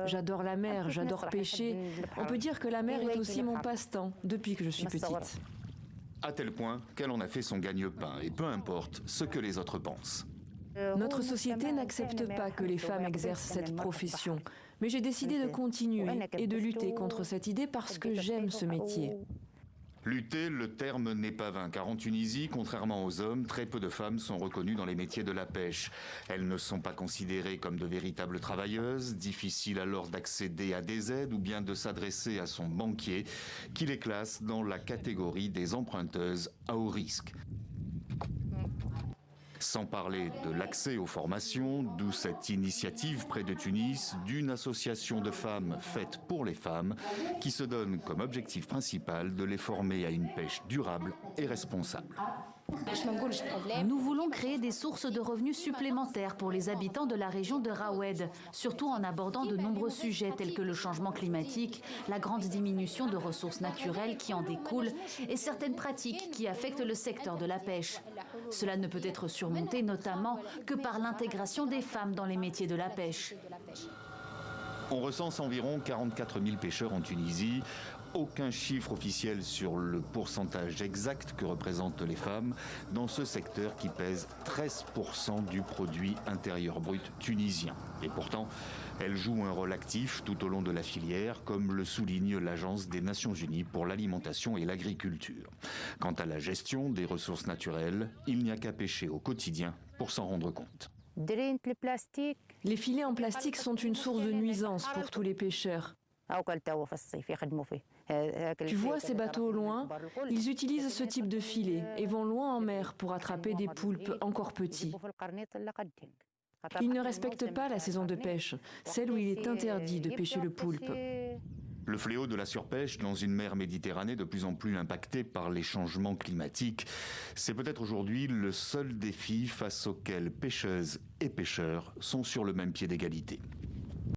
J'adore la mer, j'adore pêcher. On peut dire que la mer est aussi mon passe-temps depuis que je suis petite. À tel point qu'elle en a fait son gagne-pain, et peu importe ce que les autres pensent. Notre société n'accepte pas que les femmes exercent cette profession, mais j'ai décidé de continuer et de lutter contre cette idée parce que j'aime ce métier. Lutter, le terme n'est pas vain, car en Tunisie, contrairement aux hommes, très peu de femmes sont reconnues dans les métiers de la pêche. Elles ne sont pas considérées comme de véritables travailleuses, difficile alors d'accéder à des aides ou bien de s'adresser à son banquier, qui les classe dans la catégorie des emprunteuses à haut risque. Sans parler de l'accès aux formations, d'où cette initiative près de Tunis d'une association de femmes faite pour les femmes qui se donne comme objectif principal de les former à une pêche durable et responsable. Nous voulons créer des sources de revenus supplémentaires pour les habitants de la région de Rawed, surtout en abordant de nombreux sujets tels que le changement climatique, la grande diminution de ressources naturelles qui en découlent et certaines pratiques qui affectent le secteur de la pêche. Cela ne peut être surmonté notamment que par l'intégration des femmes dans les métiers de la pêche. On recense environ 44 000 pêcheurs en Tunisie. Aucun chiffre officiel sur le pourcentage exact que représentent les femmes dans ce secteur qui pèse 13% du produit intérieur brut tunisien. Et pourtant, elles jouent un rôle actif tout au long de la filière, comme le souligne l'Agence des Nations Unies pour l'alimentation et l'agriculture. Quant à la gestion des ressources naturelles, il n'y a qu'à pêcher au quotidien pour s'en rendre compte. Les filets en plastique sont une source de nuisance pour tous les pêcheurs. Tu vois ces bateaux au loin? Ils utilisent ce type de filet et vont loin en mer pour attraper des poulpes encore petits. Ils ne respectent pas la saison de pêche, celle où il est interdit de pêcher le poulpe. Le fléau de la surpêche dans une mer Méditerranée de plus en plus impactée par les changements climatiques, c'est peut-être aujourd'hui le seul défi face auquel pêcheuses et pêcheurs sont sur le même pied d'égalité.